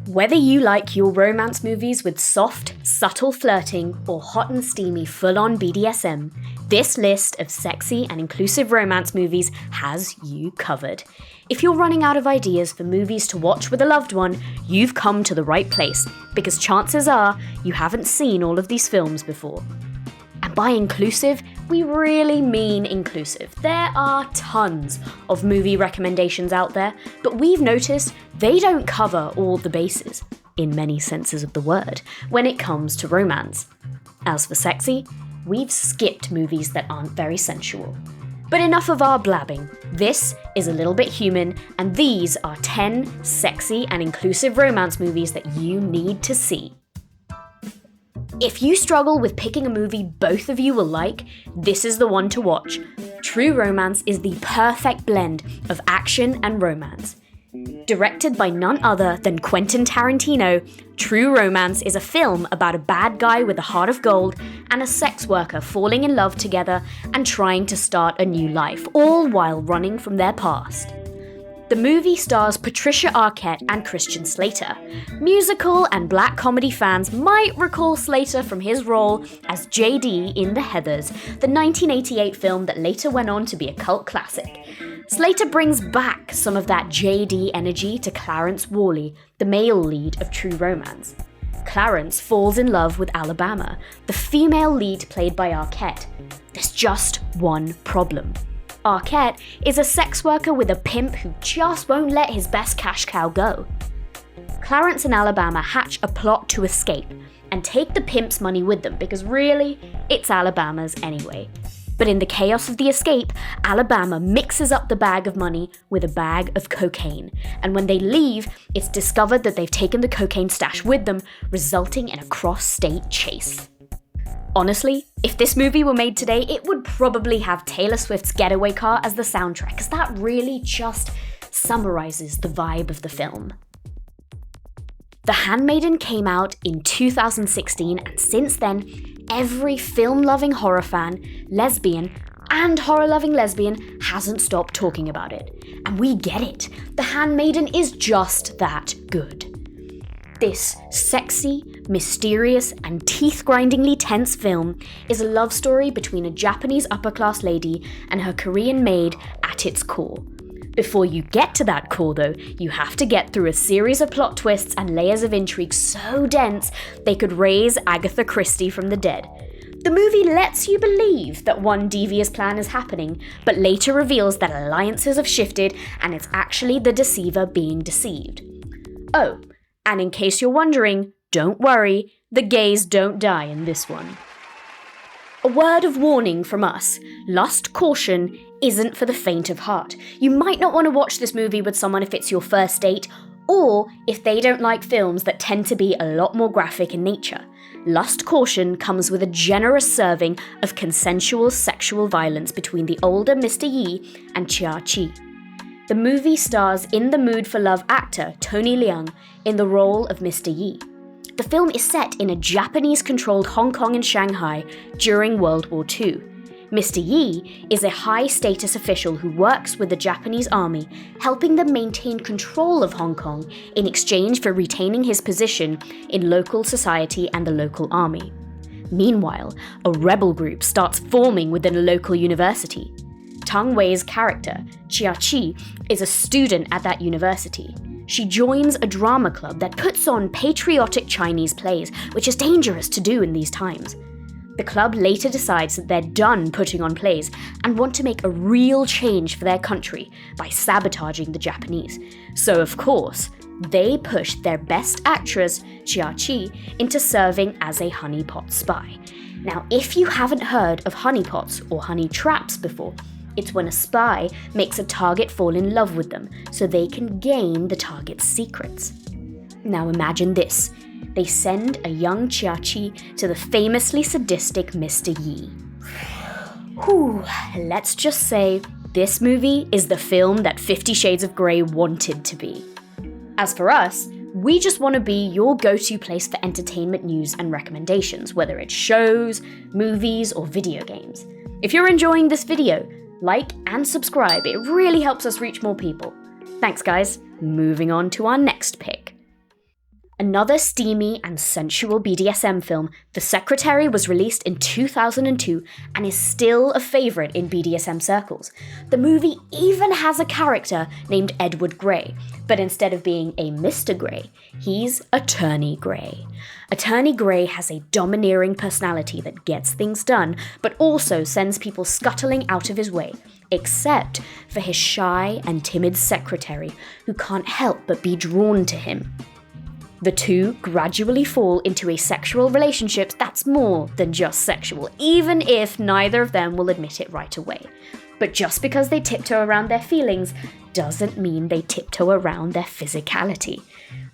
Whether you like your romance movies with soft, subtle flirting or hot and steamy full-on BDSM, this list of sexy and inclusive romance movies has you covered. If you're running out of ideas for movies to watch with a loved one, you've come to the right place, because chances are you haven't seen all of these films before. And by inclusive, we really mean inclusive. There are tons of movie recommendations out there, but we've noticed they don't cover all the bases, in many senses of the word, when it comes to romance. As for sexy, we've skipped movies that aren't very sensual. But enough of our blabbing. This is A Little Bit Human, and these are 10 sexy and inclusive romance movies that you need to see. If you struggle with picking a movie both of you will like, this is the one to watch. True Romance is the perfect blend of action and romance. Directed by none other than Quentin Tarantino, True Romance is a film about a bad guy with a heart of gold and a sex worker falling in love together and trying to start a new life, all while running from their past. The movie stars Patricia Arquette and Christian Slater. Musical and black comedy fans might recall Slater from his role as JD in The Heathers, the 1988 film that later went on to be a cult classic. Slater brings back some of that JD energy to Clarence Worley, the male lead of True Romance. Clarence falls in love with Alabama, the female lead played by Arquette. There's just one problem. Arquette is a sex worker with a pimp who just won't let his best cash cow go. Clarence and Alabama hatch a plot to escape and take the pimp's money with them because really, it's Alabama's anyway. But in the chaos of the escape, Alabama mixes up the bag of money with a bag of cocaine, and when they leave, it's discovered that they've taken the cocaine stash with them, resulting in a cross-state chase. Honestly, if this movie were made today, it would probably have Taylor Swift's Getaway Car as the soundtrack, because that really just summarizes the vibe of the film. The Handmaiden came out in 2016, and since then, every film-loving horror fan, lesbian, and horror-loving lesbian hasn't stopped talking about it. And we get it. The Handmaiden is just that good. This sexy, mysterious, and teeth-grindingly tense film is a love story between a Japanese upper-class lady and her Korean maid at its core. Before you get to that core, though, you have to get through a series of plot twists and layers of intrigue so dense they could raise Agatha Christie from the dead. The movie lets you believe that one devious plan is happening, but later reveals that alliances have shifted and it's actually the deceiver being deceived. Oh, and in case you're wondering, don't worry, the gays don't die in this one. A word of warning from us, lust caution isn't for the faint of heart. You might not want to watch this movie with someone if it's your first date, or if they don't like films that tend to be a lot more graphic in nature. Lust caution comes with a generous serving of consensual sexual violence between the older Mr. Yi and Chia-Chi. The movie stars In the Mood for Love actor Tony Leung in the role of Mr. Yi. The film is set in a Japanese-controlled Hong Kong and Shanghai during World War II. Mr. Yi is a high-status official who works with the Japanese army, helping them maintain control of Hong Kong in exchange for retaining his position in local society and the local army. Meanwhile, a rebel group starts forming within a local university. Tang Wei's character, Chia-Chi, is a student at that university. She joins a drama club that puts on patriotic Chinese plays, which is dangerous to do in these times. The club later decides that they're done putting on plays and want to make a real change for their country by sabotaging the Japanese. So of course, they push their best actress, Chia-Chi, into serving as a honeypot spy. Now, if you haven't heard of honeypots or honey traps before, it's when a spy makes a target fall in love with them so they can gain the target's secrets. Now imagine this. They send a young Chia-Chi to the famously sadistic Mr. Yi. Whew, let's just say this movie is the film that 50 Shades of Grey wanted to be. As for us, we just want to be your go-to place for entertainment news and recommendations, whether it's shows, movies, or video games. If you're enjoying this video, like and subscribe, it really helps us reach more people. Thanks guys, moving on to our next pick. Another steamy and sensual BDSM film, The Secretary was released in 2002 and is still a favourite in BDSM circles. The movie even has a character named Edward Grey, but instead of being a Mr. Grey, he's Attorney Grey. Attorney Grey has a domineering personality that gets things done, but also sends people scuttling out of his way, except for his shy and timid secretary, who can't help but be drawn to him. The two gradually fall into a sexual relationship that's more than just sexual, even if neither of them will admit it right away. But just because they tiptoe around their feelings doesn't mean they tiptoe around their physicality.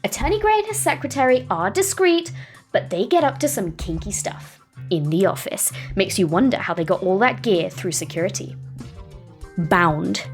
Attorney Grey and his secretary are discreet, but they get up to some kinky stuff. In the office. Makes you wonder how they got all that gear through security. Bound.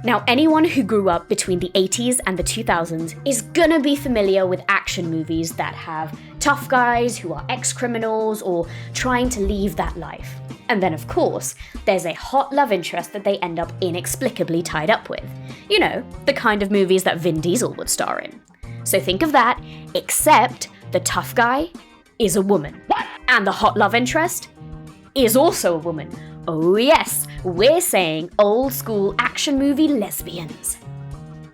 Now, anyone who grew up between the 80s and the 2000s is gonna be familiar with action movies that have tough guys who are ex-criminals or trying to leave that life. And then, of course, there's a hot love interest that they end up inexplicably tied up with. You know, the kind of movies that Vin Diesel would star in. So think of that, except the tough guy is a woman. And the hot love interest is also a woman. Oh yes, we're saying old school action movie lesbians.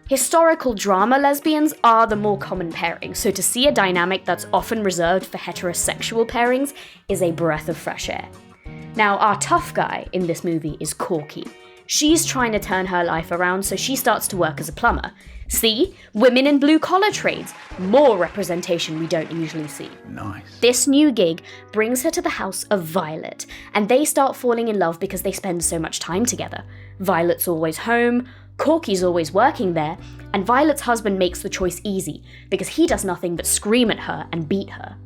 Historical drama lesbians are the more common pairing, so to see a dynamic that's often reserved for heterosexual pairings is a breath of fresh air. Now, our tough guy in this movie is Corky. She's trying to turn her life around, so she starts to work as a plumber. See? Women in blue-collar trades. More representation we don't usually see. Nice. This new gig brings her to the house of Violet, and they start falling in love because they spend so much time together. Violet's always home, Corky's always working there, and Violet's husband makes the choice easy because he does nothing but scream at her and beat her.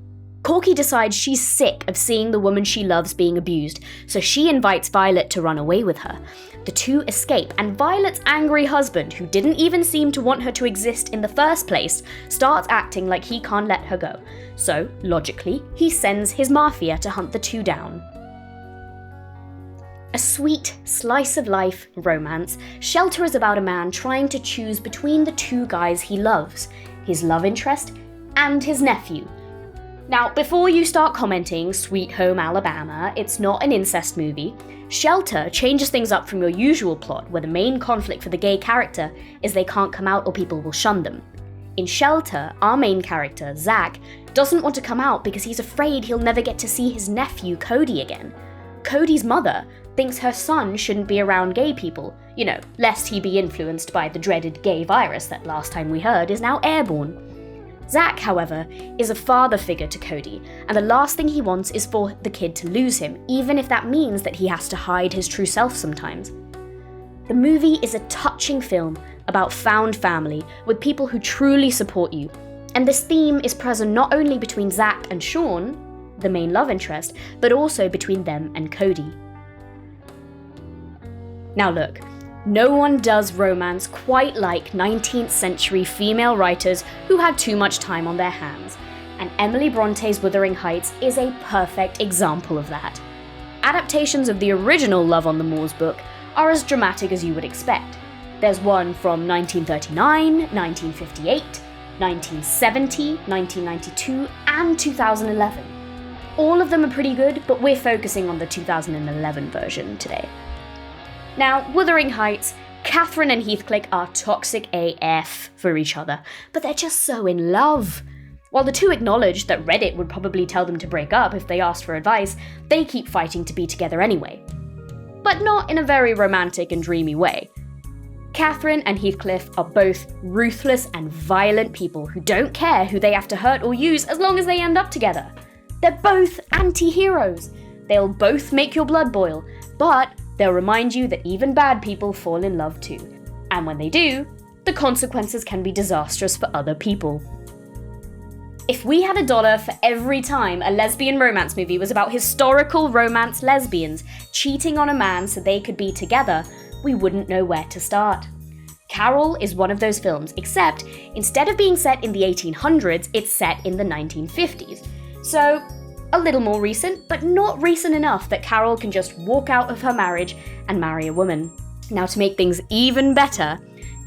Corky decides she's sick of seeing the woman she loves being abused, so she invites Violet to run away with her. The two escape, and Violet's angry husband, who didn't even seem to want her to exist in the first place, starts acting like he can't let her go. So, logically, he sends his mafia to hunt the two down. A sweet, slice-of-life romance, Shelter is about a man trying to choose between the two guys he loves, his love interest and his nephew. Now, before you start commenting, Sweet Home Alabama, it's not an incest movie. Shelter changes things up from your usual plot, where the main conflict for the gay character is they can't come out or people will shun them. In Shelter, our main character, Zach, doesn't want to come out because he's afraid he'll never get to see his nephew, Cody, again. Cody's mother thinks her son shouldn't be around gay people, you know, lest he be influenced by the dreaded gay virus that last time we heard is now airborne. Zach, however, is a father figure to Cody, and the last thing he wants is for the kid to lose him, even if that means that he has to hide his true self sometimes. The movie is a touching film about found family with people who truly support you, and this theme is present not only between Zach and Sean, the main love interest, but also between them and Cody. Now look, no one does romance quite like 19th century female writers who had too much time on their hands, and Emily Bronte's Wuthering Heights is a perfect example of that. Adaptations of the original Love on the Moors book are as dramatic as you would expect. There's one from 1939, 1958, 1970, 1992, and 2011. All of them are pretty good, but we're focusing on the 2011 version today. Now, Wuthering Heights, Catherine and Heathcliff are toxic AF for each other, but they're just so in love. While the two acknowledge that Reddit would probably tell them to break up if they asked for advice, they keep fighting to be together anyway. But not in a very romantic and dreamy way. Catherine and Heathcliff are both ruthless and violent people who don't care who they have to hurt or use as long as they end up together. They're both anti-heroes. They'll both make your blood boil, but they'll remind you that even bad people fall in love too. And when they do, the consequences can be disastrous for other people. If we had $1 for every time a lesbian romance movie was about historical romance lesbians cheating on a man so they could be together, we wouldn't know where to start. Carol is one of those films, except instead of being set in the 1800s, it's set in the 1950s. So, a little more recent, but not recent enough that Carol can just walk out of her marriage and marry a woman. Now, to make things even better,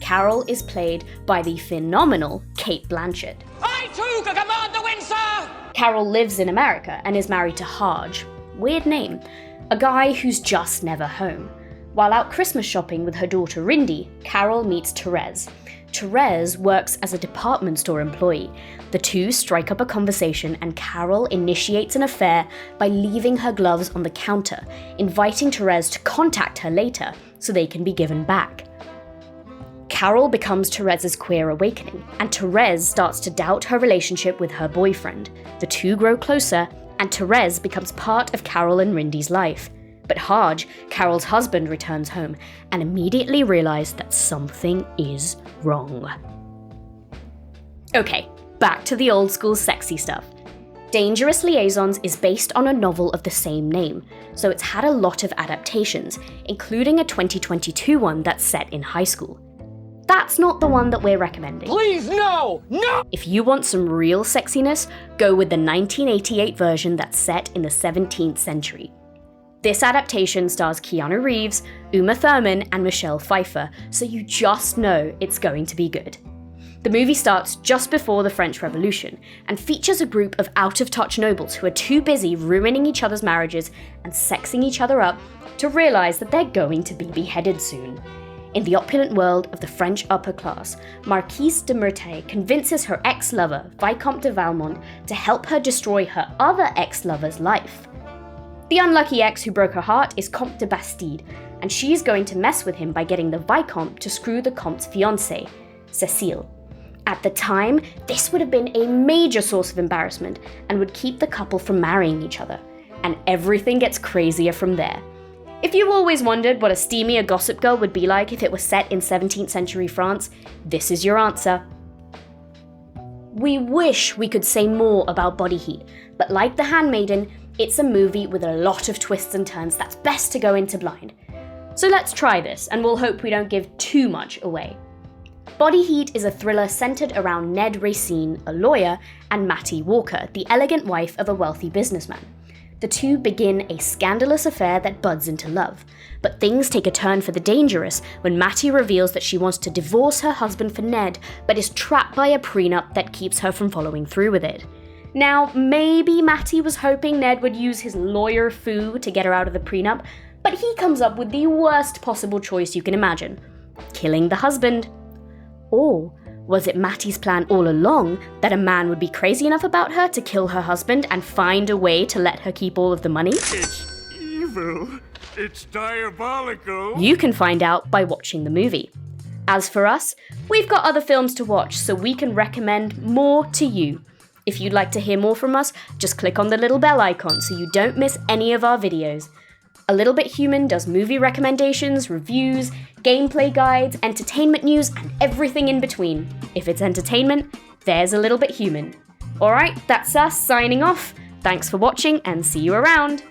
Carol is played by the phenomenal Cate Blanchett. I too can command the wind, sir! Carol lives in America and is married to Harge, weird name, a guy who's just never home. While out Christmas shopping with her daughter Rindy, Carol meets Therese. Therese works as a department store employee. The two strike up a conversation and Carol initiates an affair by leaving her gloves on the counter, inviting Therese to contact her later so they can be given back. Carol becomes Therese's queer awakening, and Therese starts to doubt her relationship with her boyfriend. The two grow closer, and Therese becomes part of Carol and Rindy's life. But Harge, Carol's husband, returns home and immediately realizes that something is wrong. Okay, back to the old school sexy stuff. Dangerous Liaisons is based on a novel of the same name, so it's had a lot of adaptations, including a 2022 one that's set in high school. That's not the one that we're recommending. Please, no! No! If you want some real sexiness, go with the 1988 version that's set in the 17th century. This adaptation stars Keanu Reeves, Uma Thurman, and Michelle Pfeiffer, so you just know it's going to be good. The movie starts just before the French Revolution and features a group of out-of-touch nobles who are too busy ruining each other's marriages and sexing each other up to realize that they're going to be beheaded soon. In the opulent world of the French upper class, Marquise de Merteuil convinces her ex-lover, Vicomte de Valmont, to help her destroy her other ex-lover's life. The unlucky ex who broke her heart is Comte de Bastide, and she's going to mess with him by getting the Vicomte to screw the Comte's fiancée, Cécile. At the time, this would have been a major source of embarrassment and would keep the couple from marrying each other. And everything gets crazier from there. If you've always wondered what a steamier Gossip Girl would be like if it was set in 17th century France, this is your answer. We wish we could say more about Body Heat, but like The Handmaiden, it's a movie with a lot of twists and turns that's best to go into blind. So let's try this, and we'll hope we don't give too much away. Body Heat is a thriller centered around Ned Racine, a lawyer, and Mattie Walker, the elegant wife of a wealthy businessman. The two begin a scandalous affair that buds into love, but things take a turn for the dangerous when Mattie reveals that she wants to divorce her husband for Ned, but is trapped by a prenup that keeps her from following through with it. Now, maybe Mattie was hoping Ned would use his lawyer foo to get her out of the prenup, but he comes up with the worst possible choice you can imagine: killing the husband. Or was it Mattie's plan all along that a man would be crazy enough about her to kill her husband and find a way to let her keep all of the money? It's evil. It's diabolical. You can find out by watching the movie. As for us, we've got other films to watch so we can recommend more to you. If you'd like to hear more from us, just click on the little bell icon so you don't miss any of our videos. A Little Bit Human does movie recommendations, reviews, gameplay guides, entertainment news, and everything in between. If it's entertainment, there's A Little Bit Human. Alright, that's us signing off. Thanks for watching and see you around!